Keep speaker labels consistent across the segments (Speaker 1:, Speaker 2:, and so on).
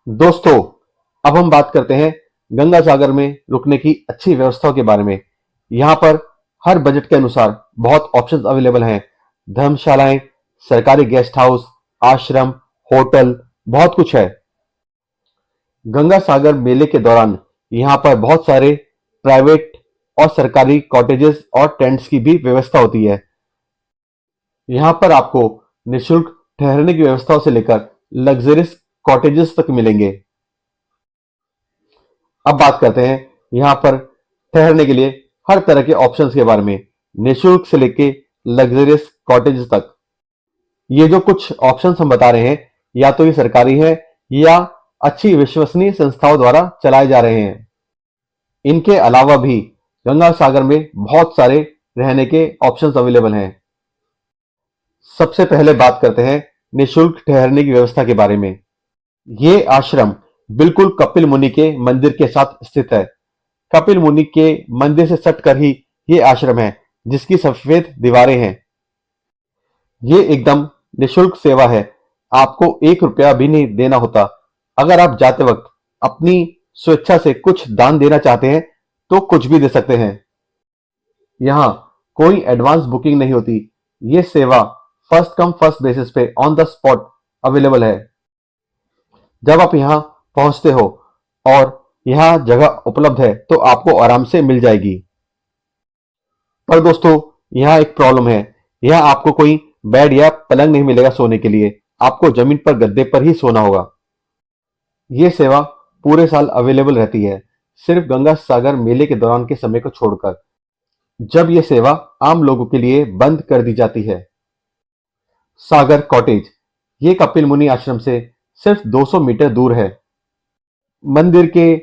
Speaker 1: दोस्तों, अब हम बात करते हैं गंगा सागर में रुकने की अच्छी व्यवस्थाओं के बारे में। यहाँ पर हर बजट के अनुसार बहुत ऑप्शंस अवेलेबल हैं। धर्मशालाएं, सरकारी गेस्ट हाउस, आश्रम, होटल, बहुत कुछ है। गंगा सागर मेले के दौरान यहाँ पर बहुत सारे प्राइवेट और सरकारी कॉटेजेस और टेंट्स की भी व्यवस्था होती है। यहाँ पर आपको निःशुल्क ठहरने की व्यवस्थाओं से लेकर लग्जरियस कॉटेजेस तक मिलेंगे। अब बात करते हैं यहाँ पर ठहरने के लिए हर तरह के ऑप्शंस के बारे में, निःशुल्क से लेके लग्जरियस कॉटेज तक। ये जो कुछ ऑप्शंस हम बता रहे हैं, या तो ये सरकारी है या अच्छी विश्वसनीय संस्थाओं द्वारा चलाए जा रहे हैं। इनके अलावा भी गंगा सागर में बहुत सारे रहने के ऑप्शंस अवेलेबल हैं। सबसे पहले बात करते हैं निःशुल्क ठहरने की व्यवस्था के बारे में। ये आश्रम बिल्कुल कपिल मुनि के मंदिर के साथ स्थित है। कपिल मुनि के मंदिर से सटकर ही ये आश्रम है, जिसकी सफेद दीवारें हैं। ये एकदम निःशुल्क सेवा है। आपको 1 रुपया भी नहीं देना होता। अगर आप जाते वक्त अपनी स्वेच्छा से कुछ दान देना चाहते हैं तो कुछ भी दे सकते हैं। यहाँ कोई एडवांस बुकिंग नहीं होती। ये सेवा फर्स्ट कम फर्स्ट बेसिस पे ऑन द स्पॉट अवेलेबल है। जब आप यहाँ पहुंचते हो और यहाँ जगह उपलब्ध है तो आपको आराम से मिल जाएगी। पर दोस्तों, यहाँ एक प्रॉब्लम है। यहाँ आपको कोई बेड या पलंग नहीं मिलेगा सोने के लिए। आपको जमीन पर गद्दे पर ही सोना होगा। ये सेवा पूरे साल अवेलेबल रहती है, सिर्फ गंगा सागर मेले के दौरान के समय को छोड़कर, जब ये सेवा आम लोगों के लिए बंद कर दी जाती है। सागर कॉटेज, ये कपिल मुनि आश्रम से सिर्फ 200 मीटर दूर है। मंदिर के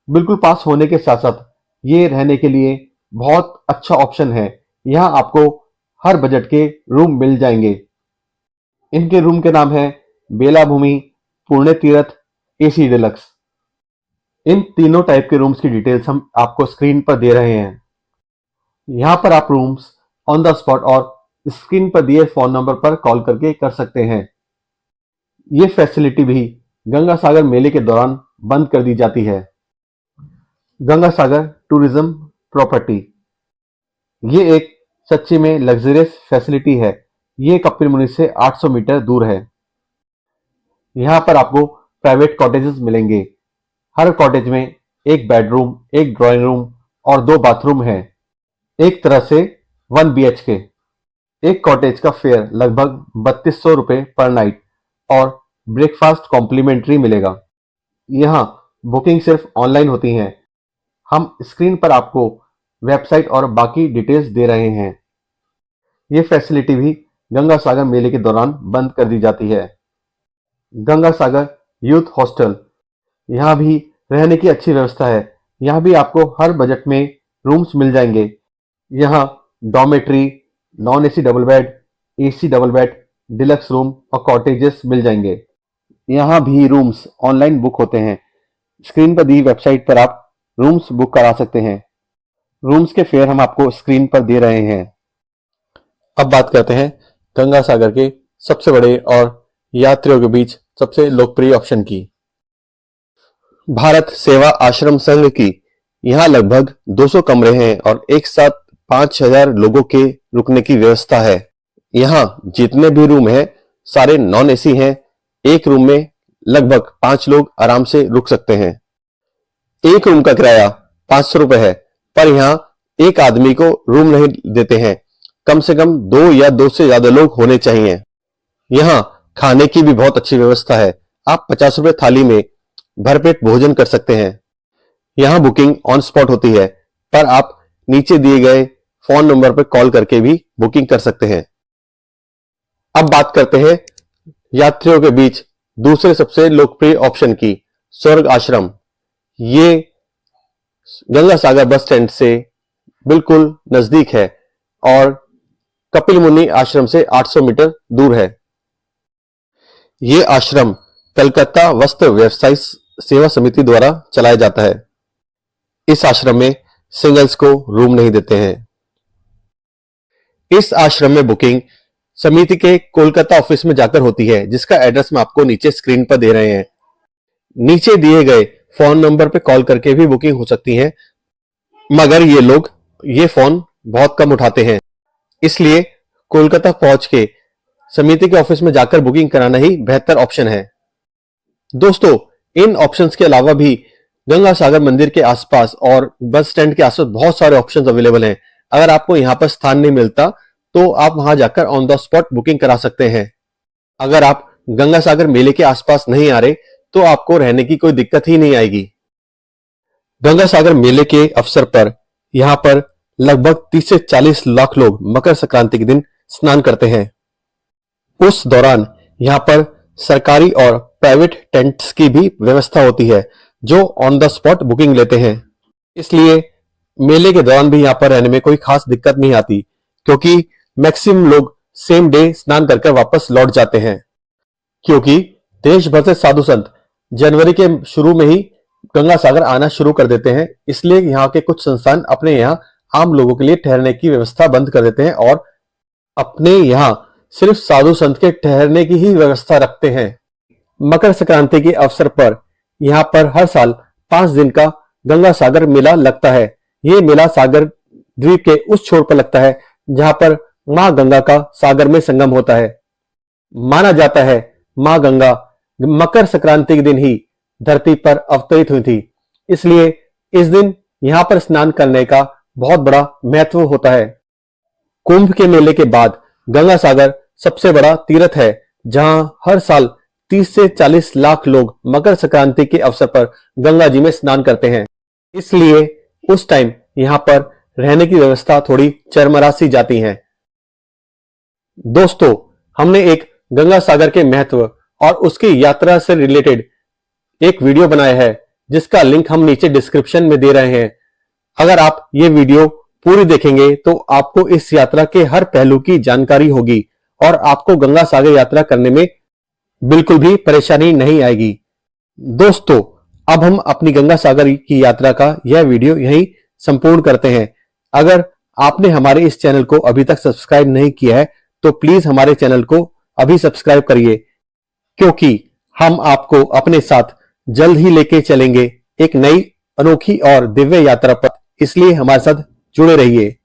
Speaker 1: बिल्कुल पास होने के साथ साथ ये रहने के लिए बहुत अच्छा ऑप्शन है। यहाँ आपको हर बजट के रूम मिल जाएंगे। इनके रूम के नाम है बेलाभूमि, पुण्य तीर्थ, एसी डिलक्स। इन तीनों टाइप के रूम्स की डिटेल्स हम आपको स्क्रीन पर दे रहे हैं। यहाँ पर आप रूम्स ऑन द स्पॉट और स्क्रीन पर दिए फोन नंबर पर कॉल करके कर सकते हैं। ये फैसिलिटी भी गंगा सागर मेले के दौरान बंद कर दी जाती है। गंगा सागर टूरिज्म प्रॉपर्टी, ये एक सच्ची में लग्जरियस फैसिलिटी है। ये कपिल मुनि से 800 मीटर दूर है। यहाँ पर आपको प्राइवेट कॉटेजेस मिलेंगे। हर कॉटेज में एक बेडरूम, एक ड्राइंग रूम और 2 बाथरूम है। एक तरह से 1 BHK। एक कॉटेज का फेयर लगभग 3200 रुपये पर नाइट और ब्रेकफास्ट कॉम्प्लीमेंट्री मिलेगा। यहाँ बुकिंग सिर्फ ऑनलाइन होती हैं। हम स्क्रीन पर आपको वेबसाइट और बाकी डिटेल्स दे रहे हैं। ये फैसिलिटी भी गंगा सागर मेले के दौरान बंद कर दी जाती है। गंगा सागर यूथ हॉस्टल, यहाँ भी रहने की अच्छी व्यवस्था है। यहाँ भी आपको हर बजट में रूम्स मिल जाएंगे। यहाँ dormitory, non AC double bed, AC double bed, deluxe room और कॉटेजेस मिल जाएंगे। यहाँ भी रूम्स ऑनलाइन बुक होते हैं। स्क्रीन पर दी वेबसाइट पर आप रूम्स बुक करा सकते हैं। रूम्स के फेयर हम आपको स्क्रीन पर दे रहे हैं। अब बात करते हैं गंगा सागर के सबसे बड़े और यात्रियों के बीच सबसे लोकप्रिय ऑप्शन की, भारत सेवा आश्रम संघ की। यहाँ लगभग 200 कमरे हैं और एक साथ 5000 लोगों के रुकने की व्यवस्था है। यहाँ जितने भी रूम हैं सारे नॉन एसी हैं। एक रूम में लगभग 5 लोग आराम से रुक सकते हैं। एक रूम का किराया 500 रुपए है, पर यहाँ एक आदमी को रूम नहीं देते हैं। कम से कम 2 या 2 से ज्यादा लोग होने चाहिए। यहाँ खाने की भी बहुत अच्छी व्यवस्था है। आप 50 रुपए थाली में भरपेट भोजन कर सकते हैं। यहाँ बुकिंग ऑन स्पॉट होती है, पर आप नीचे दिए गए फोन नंबर पर कॉल करके भी बुकिंग कर सकते हैं। अब बात करते हैं यात्रियों के बीच दूसरे सबसे लोकप्रिय ऑप्शन की, स्वर्ग आश्रम। ये गंगा सागर बस स्टैंड से बिल्कुल नजदीक है और कपिल मुनि आश्रम से 800 मीटर दूर है। ये आश्रम कलकत्ता वस्त्र व्यवसायी सेवा समिति द्वारा चलाया जाता है। इस आश्रम में सिंगल्स को रूम नहीं देते हैं। इस आश्रम में बुकिंग समिति के कोलकाता ऑफिस में जाकर होती है, जिसका एड्रेस मैं आपको नीचे स्क्रीन पर दे रहे हैं। नीचे दिए गए फोन नंबर पर कॉल करके भी बुकिंग हो सकती है, मगर ये लोग ये फोन बहुत कम उठाते हैं। इसलिए कोलकाता पहुंच के समिति के ऑफिस में जाकर बुकिंग कराना ही बेहतर ऑप्शन है। दोस्तों, इन ऑप्शंस के अलावा भी गंगा सागर मंदिर के आसपास और बस स्टैंड के आसपास बहुत सारे ऑप्शंस अवेलेबल हैं। अगर आपको यहां पर स्थान नहीं मिलता तो आप वहां जाकर ऑन द स्पॉट बुकिंग करा सकते हैं। अगर आप गंगा सागर मेले के आसपास नहीं आ रहे तो आपको रहने की कोई दिक्कत ही नहीं आएगी। गंगा सागर मेले के अवसर पर यहां पर लगभग 30 से 40 लाख लोग मकर संक्रांति के दिन स्नान करते हैं। उस दौरान यहां पर सरकारी और प्राइवेट टेंट्स की भी व्यवस्था होती है जो ऑन द स्पॉट बुकिंग लेते हैं। इसलिए मेले के दौरान भी यहां पर रहने में कोई खास दिक्कत नहीं आती, क्योंकि मैक्सिमम लोग सेम डे स्नान करके वापस लौट जाते हैं। क्योंकि देश भर से साधु संत जनवरी के शुरू में ही गंगा सागर आना शुरू कर देते हैं, इसलिए यहाँ के कुछ संस्थान अपने यहाँ आम लोगों के लिए ठहरने की व्यवस्था बंद कर देते हैं और अपने यहाँ सिर्फ साधु संत के ठहरने की ही व्यवस्था रखते हैं। मकर संक्रांति के अवसर पर यहाँ पर हर साल 5 दिन का गंगा सागर मेला लगता है। ये मेला सागर द्वीप के उस छोर पर लगता है जहां पर मां गंगा का सागर में संगम होता है। माना जाता है मां गंगा मकर संक्रांति के दिन ही धरती पर अवतरित हुई थी, इसलिए इस दिन यहां पर स्नान करने का बहुत बड़ा महत्व होता है। कुंभ के मेले के बाद गंगा सागर सबसे बड़ा तीर्थ है, जहां हर साल 30 से 40 लाख लोग मकर संक्रांति के अवसर पर गंगा जी में स्नान करते हैं। इसलिए उस टाइम यहां पर रहने की व्यवस्था थोड़ी चरमरा सी जाती है। दोस्तों, हमने एक गंगा सागर के महत्व और उसकी यात्रा से रिलेटेड एक वीडियो बनाया है, जिसका लिंक हम नीचे डिस्क्रिप्शन में दे रहे हैं। अगर आप ये वीडियो पूरी देखेंगे तो आपको इस यात्रा के हर पहलू की जानकारी होगी और आपको गंगा सागर यात्रा करने में बिल्कुल भी परेशानी नहीं आएगी। दोस्तों, अब हम अपनी गंगा सागर की यात्रा का यह वीडियो यहीं संपूर्ण करते हैं। अगर आपने हमारे इस चैनल को अभी तक सब्सक्राइब नहीं किया है तो प्लीज हमारे चैनल को अभी सब्सक्राइब करिए, क्योंकि हम आपको अपने साथ जल्द ही लेके चलेंगे एक नई अनोखी और दिव्य यात्रा पर। इसलिए हमारे साथ जुड़े रहिए।